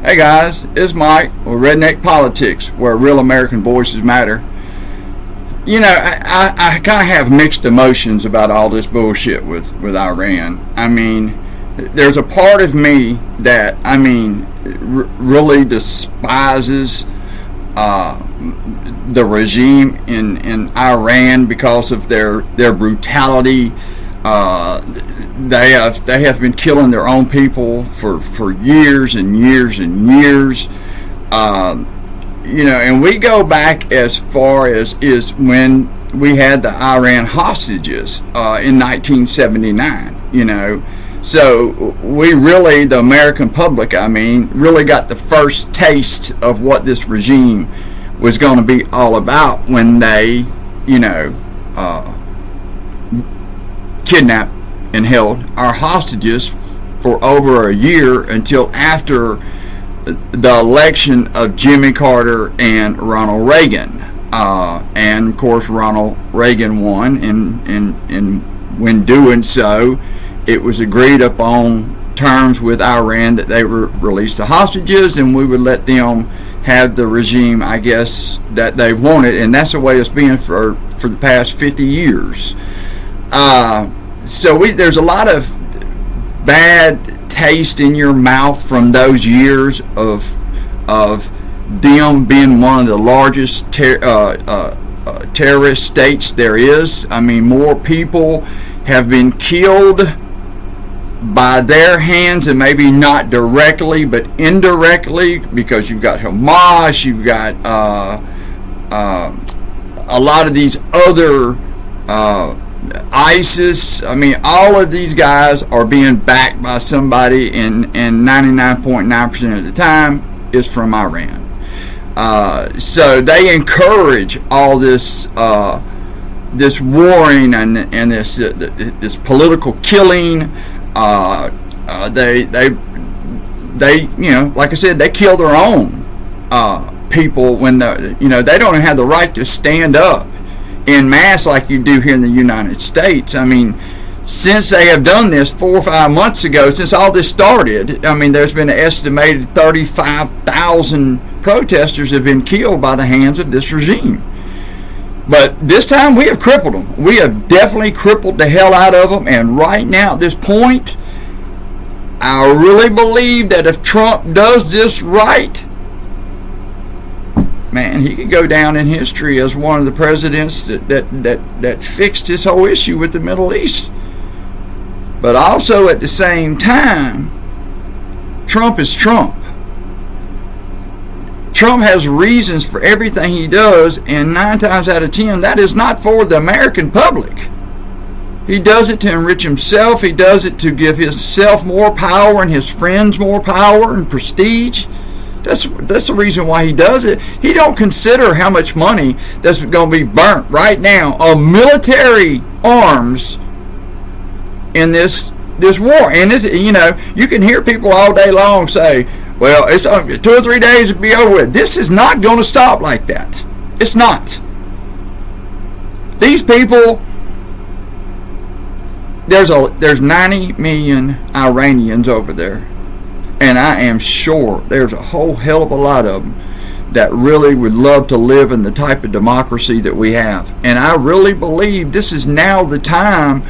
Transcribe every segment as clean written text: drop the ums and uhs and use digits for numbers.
Hey guys, it's Mike with Redneck Politics, where real American voices matter. I kind of have mixed emotions about all this bullshit with Iran. I mean, there's a part of me that, really despises the regime in Iran because of their brutality. They have been killing their own people for years and years and years. And we go back as far as is when we had the Iran hostages in 1979. So we really, the American public, really got the first taste of what this regime was going to be all about when they, kidnapped and held our hostages for over a year until after the election of Jimmy Carter and Ronald Reagan. And of course Ronald Reagan won, and when doing so, it was agreed upon terms with Iran that they would release the hostages and we would let them have the regime, I guess, that they wanted, and that's the way it's been for the past 50 years. So there's a lot of bad taste in your mouth from those years of them being one of the largest terrorist states there is. More people have been killed by their hands, and maybe not directly but indirectly, because you've got Hamas, you've got a lot of these other ISIS. All of these guys are being backed by somebody, and 99.9% of the time is from Iran. So they encourage all this warring and this political killing. They like I said, they kill their own people when they don't have the right to stand up in mass like you do here in the United States. Since they have done this 4 or 5 months ago, since all this started, there's been an estimated 35,000 protesters have been killed by the hands of this regime. But this time we have crippled them. We have definitely crippled the hell out of them. And right now, at this point, I really believe that if Trump does this right, man, he could go down in history as one of the presidents that fixed this whole issue with the Middle East. But also at the same time, Trump is Trump. Trump has reasons for everything he does, and 9 times out of 10, that is not for the American public. He does it to enrich himself. He does it to give himself more power and his friends more power and prestige. That's the reason why he does it. He don't consider how much money that's going to be burnt right now on military arms in this war. And you can hear people all day long say, well, it's 2 or 3 days to be over with. This is not going to stop like that. It's not. These people, there's 90 million Iranians over there, and I am sure there's a whole hell of a lot of them that really would love to live in the type of democracy that we have. And I really believe this is now the time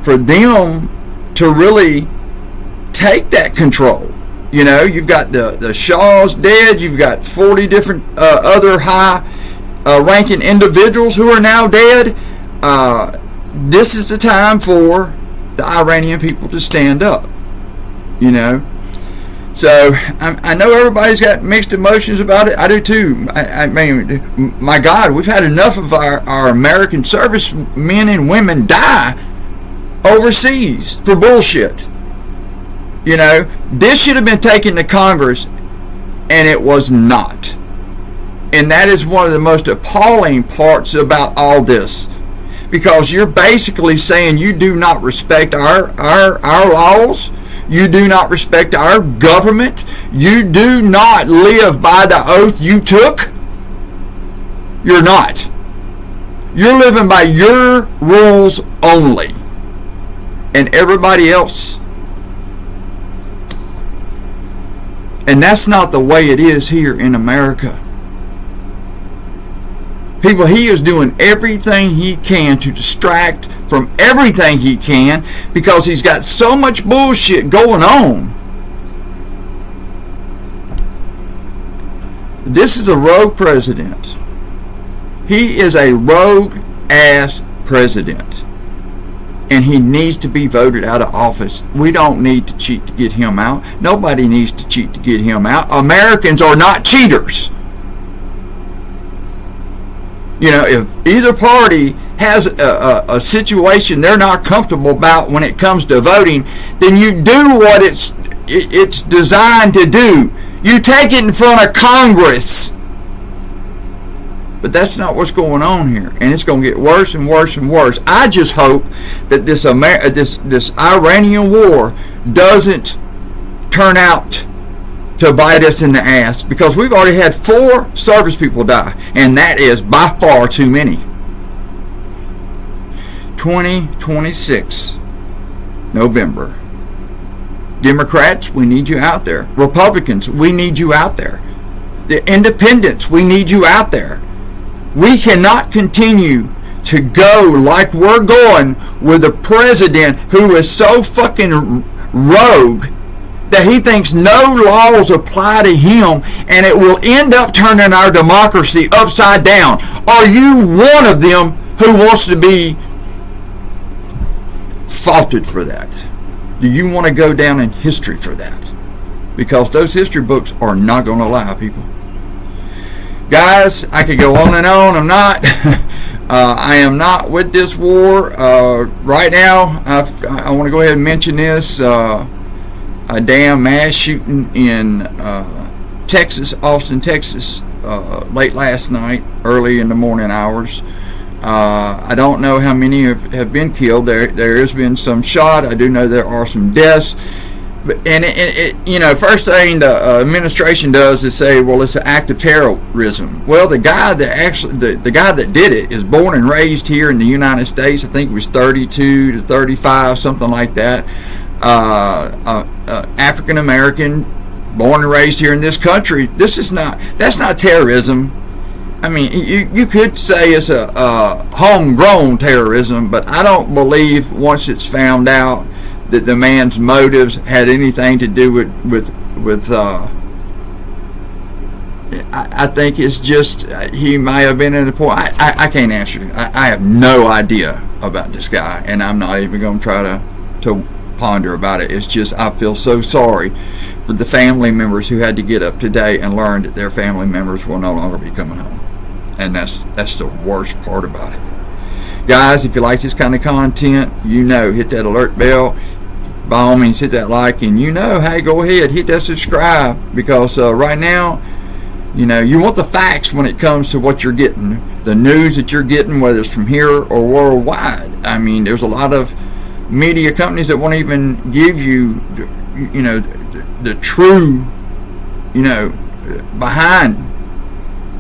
for them to really take that control. You've got the Shah's dead. You've got 40 different other high-ranking individuals who are now dead. This is the time for the Iranian people to stand up. So I know everybody's got mixed emotions about it. I do too. My God, we've had enough of our American servicemen and women die overseas for bullshit. This should have been taken to Congress, and it was not. And that is one of the most appalling parts about all this, because you're basically saying you do not respect our laws, you do not respect our government, you do not live by the oath you took. You're not. You're living by your rules only, and everybody else, And that's not the way it is here in America. People, he is doing everything he can to distract from everything he can because he's got so much bullshit going on. This is a rogue president. He is a rogue-ass president. And he needs to be voted out of office. We don't need to cheat to get him out. Nobody needs to cheat to get him out. Americans are not cheaters. You know, if either party has a situation they're not comfortable about when it comes to voting, then you do what it's designed to do. You take it in front of Congress. But that's not what's going on here, and it's going to get worse and worse and worse. I just hope that this Iranian war doesn't turn out to bite us in the ass, because we've already had 4 service people die, and that is by far too many. 2026, November. Democrats, we need you out there. Republicans, we need you out there. The independents, we need you out there. We cannot continue to go like we're going with a president who is so fucking rogue that he thinks no laws apply to him, and it will end up turning our democracy upside down. Are you one of them who wants to be faulted for that? Do you want to go down in history for that? Because those history books are not going to lie, people. Guys, I could go on and on. I'm not. I am not with this war right now. I want to go ahead and mention this. A damn mass shooting in Texas, Austin, Texas, late last night, early in the morning hours. I don't know how many have been killed. There has been some shot. I do know there are some deaths. And you know, first thing the administration does is say, well, it's an act of terrorism. Well, the guy that the guy that did it is born and raised here in the United States. I think he was 32 to 35, something like that. African American, born and raised here in this country. That's not terrorism. I mean, you could say it's a homegrown terrorism, but I don't believe once it's found out that the man's motives had anything to do with I think it's just he may have been at a point. I can't answer. I have no idea about this guy, and I'm not even going to try to ponder about it. It's just I feel so sorry for the family members who had to get up today and learn that their family members will no longer be coming home, and that's the worst part about it. Guys, if you like this kind of content, hit that alert bell. By all means, hit that like, and hey, go ahead, hit that subscribe, because right now, you want the facts when it comes to what you're getting, the news that you're getting, whether it's from here or worldwide. I mean, there's a lot of media companies that won't even give you, the true, behind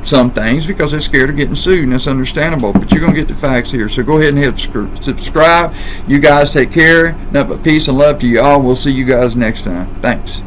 some things, because they're scared of getting sued, and that's understandable, but you're going to get the facts here. So go ahead and hit subscribe. You guys take care. Nothing but peace and love to you all. We'll see you guys next time. Thanks.